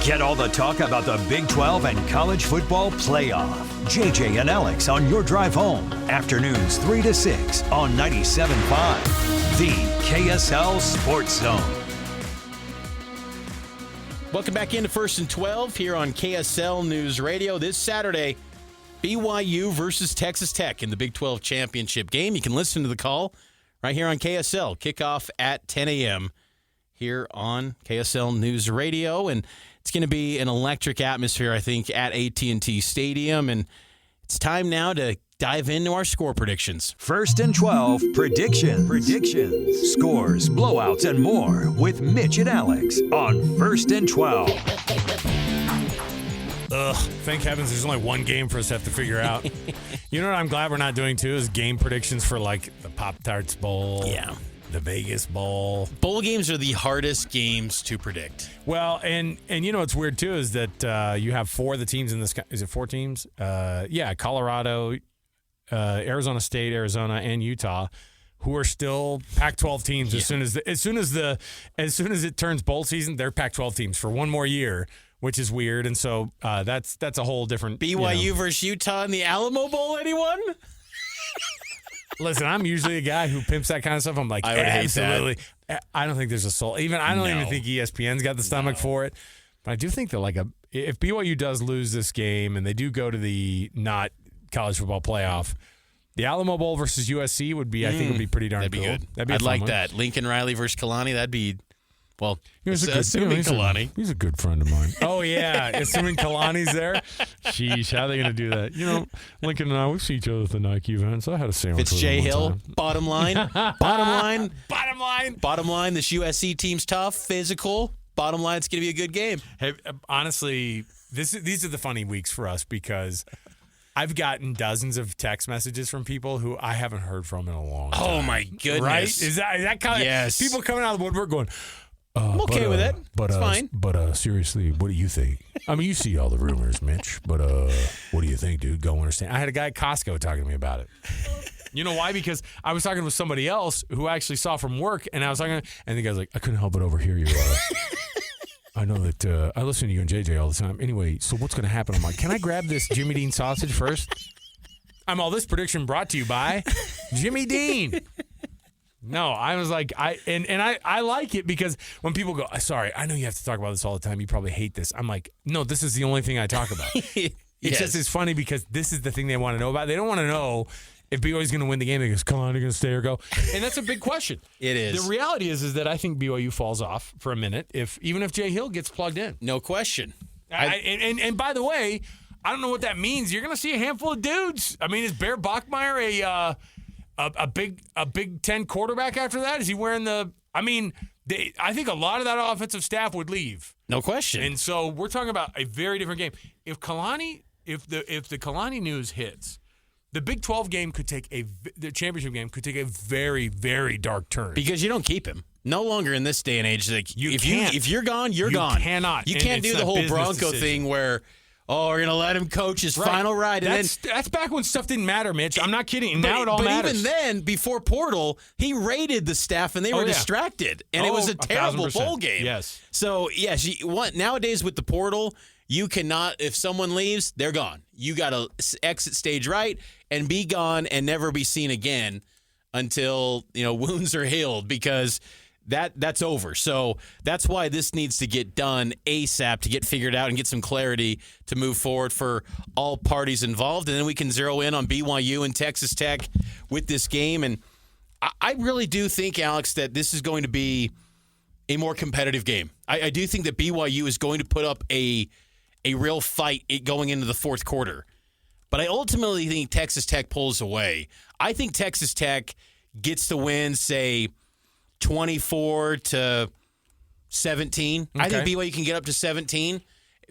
Get all the talk about the Big 12 and college football playoff. JJ and Alex on your drive home. Afternoons 3 to 6 on 97.5. The KSL Sports Zone. Welcome back into First and 12 here on KSL News Radio. This Saturday, BYU versus Texas Tech in the Big 12 championship game. You can listen to the call right here on KSL. Kickoff at 10 a.m. here on KSL News Radio. And it's going to be an electric atmosphere, I think, at AT&T Stadium. And it's time now to dive into our score predictions. First and 12 predictions. Scores, blowouts, and more with Mitch and Alex on First and 12. Thank heavens there's only one game for us to have to figure out. You know what I'm glad we're not doing, too, is game predictions for, like, the Pop-Tarts Bowl. Yeah. The Vegas Bowl. Bowl games are the hardest games to predict. Well, and you know what's weird, too, is that you have four of the teams in this. Is it four teams? Colorado, Arizona State, Arizona, and Utah, who are still Pac-12 teams. Yeah. As soon as it turns bowl season, they're Pac-12 teams for one more year, which is weird. And so that's a whole different BYU versus Utah in the Alamo Bowl. Anyone? Listen, I'm usually a guy who pimps that kind of stuff. I'm like, I would absolutely. hate that. I don't think there's a soul. I don't even think ESPN's got the stomach for it. But I do think that if BYU does lose this game and they do go to the not college football playoff, the Alamo Bowl versus USC would be, I think, would be pretty darn that'd cool. Be good. That'd be I'd like one. that. Lincoln Riley versus Kalani. That'd be. Well, assuming Kalani. He's a good friend of mine. Oh, yeah. Assuming Kalani's there. Sheesh, how are they going to do that? You know, Lincoln and I, we see each other at the Nike events. I had a sandwich It's Jay Hill. Time. Bottom line. This USC team's tough, physical. Bottom line, it's going to be a good game. Hey, honestly, these are the funny weeks for us because I've gotten dozens of text messages from people who I haven't heard from in a long time. Oh, my goodness. Right? Is that kind of yes. People coming out of the woodwork going, I'm okay with it. It's fine. But seriously, what do you think? I mean, you see all the rumors, Mitch. But what do you think, dude? Go understand. I had a guy at Costco talking to me about it. You know why? Because I was talking with somebody else who actually saw from work, and I was talking, and the guy's like, I couldn't help but overhear you. I know that I listen to you and JJ all the time. Anyway, so what's going to happen? I'm like, can I grab this Jimmy Dean sausage first? This prediction brought to you by Jimmy Dean. No, I was like, I like it because when people go, sorry, I know you have to talk about this all the time. You probably hate this. I'm like, no, this is the only thing I talk about. It's just it's funny because this is the thing they want to know about. They don't want to know if BYU's going to win the game. They go, come on, they're going to stay or go. And that's a big question. It is. The reality is that I think BYU falls off for a minute even if Jay Hill gets plugged in. No question. And by the way, I don't know what that means. You're going to see a handful of dudes. I mean, is Bear Bachmeier a Big Ten quarterback after that? Is he wearing the? I mean, I think a lot of that offensive staff would leave. No question. And so we're talking about a very different game. If the Kalani news hits, the Big 12 game the championship game could take a very, very dark turn because you don't keep him. No longer in this day and age. Like if you're gone, you're gone. You cannot. You can't do the whole Bronco thing where. Oh, we're going to let him coach his final ride. And that's back when stuff didn't matter, Mitch. I'm not kidding. Now it all matters. But even then, before Portal, he raided the staff, and they were distracted. And it was a terrible 1,000%. bowl game. Yes. So, yes, nowadays with the Portal, you cannot, if someone leaves, they're gone. You got to exit stage right and be gone and never be seen again until, wounds are healed because – that's over. So that's why this needs to get done ASAP to get figured out and get some clarity to move forward for all parties involved. And then we can zero in on BYU and Texas Tech with this game. And I really do think, Alex, that this is going to be a more competitive game. I do think that BYU is going to put up a real fight going into the fourth quarter. But I ultimately think Texas Tech pulls away. I think Texas Tech gets the win, say, 24-17. Okay. I think BYU can get up to 17.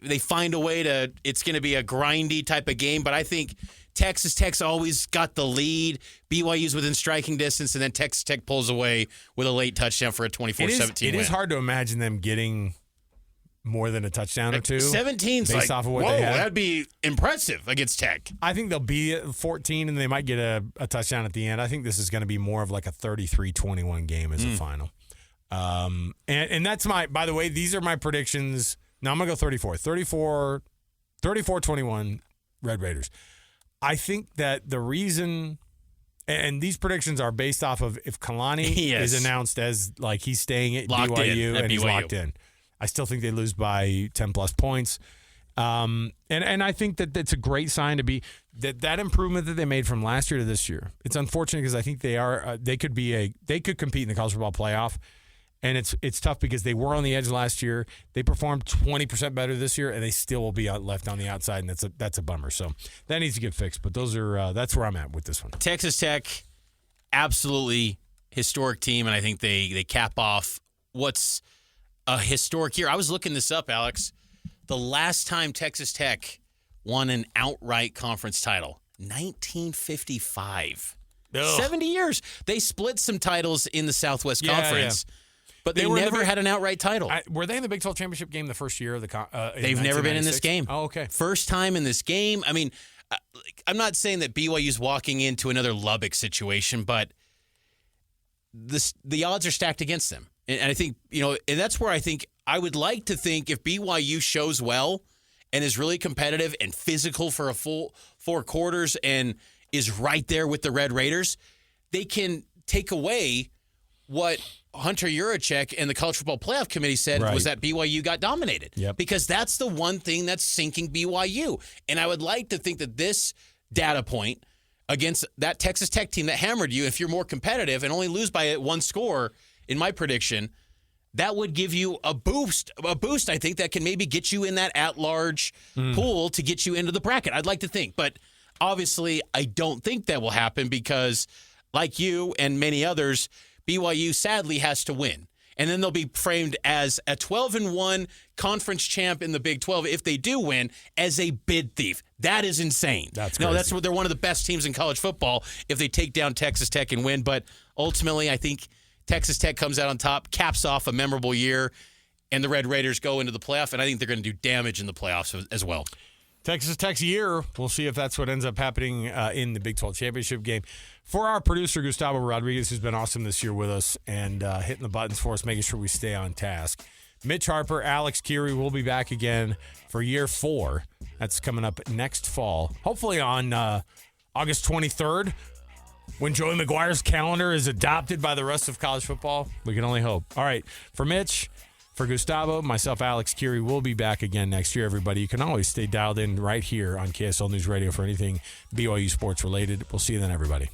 They find a way to, it's going to be a grindy type of game, but I think Texas Tech's always got the lead. BYU's within striking distance, and then Texas Tech pulls away with a late touchdown for a 24-17 win. It is hard to imagine them getting more than a touchdown or two. 17's based off of what they had. That'd be impressive against Tech. I think they'll be at 14, and they might get a touchdown at the end. I think this is going to be more of like a 33-21 game as a final. And that's by the way, these are my predictions No, I'm going to go 34. 34-21 Red Raiders. I think that the reason, and these predictions are based off of if Kalani Yes. is announced as like he's staying at Locked BYU in at and he's BYU. locked in. I still think they lose by 10-plus points. And I think that it's a great sign to be that improvement that they made from last year to this year. It's unfortunate because I think they could compete in the college football playoff, and it's tough because they were on the edge last year. They performed 20% better this year, and they still will be left on the outside, and that's a bummer. So that needs to get fixed. But that's where I'm at with this one. Texas Tech, absolutely historic team, and I think they cap off what's a historic year. I was looking this up, Alex. The last time Texas Tech won an outright conference title, 1955. Ugh. 70 years. They split some titles in the Southwest Yeah, Conference, but they They were in the never had an outright title. Were they in the Big 12 championship game the first year of the They've never been in this 1996? game. Oh, okay. First time in this game. I mean, I'm not saying that BYU's walking into another Lubbock situation, but the odds are stacked against them. And I think, and that's where I think I would like to think if BYU shows well and is really competitive and physical for a full 4 quarters and is right there with the Red Raiders, they can take away what Hunter Yurachek and the College Football Playoff Committee said Right. was that BYU got dominated. Yep. Because that's the one thing that's sinking BYU. And I would like to think that this data point against that Texas Tech team that hammered you, if you're more competitive and only lose by 1 score, in my prediction, that would give you a boost, I think, that can maybe get you in that at-large pool to get you into the bracket. I'd like to think. But obviously, I don't think that will happen because, like you and many others, BYU sadly has to win. And then they'll be framed as a 12-1 conference champ in the Big 12 if they do win as a bid thief. That is insane. That's no, crazy. that's what they're one of the best teams in college football if they take down Texas Tech and win. But ultimately, I think Texas Tech comes out on top, caps off a memorable year, and the Red Raiders go into the playoff. And I think they're going to do damage in the playoffs as well. Texas Tech's year. We'll see if that's what ends up happening in the Big 12 championship game. For our producer, Gustavo Rodriguez, who's been awesome this year with us and hitting the buttons for us, making sure we stay on task. Mitch Harper, Alex Kirry will be back again for year 4. That's coming up next fall, hopefully on August 23rd, when Joey McGuire's calendar is adopted by the rest of college football. We can only hope. All right, for Mitch, for Gustavo, myself, Alex Kirry, will be back again next year, everybody. You can always stay dialed in right here on KSL News Radio for anything BYU sports related. We'll see you then, everybody.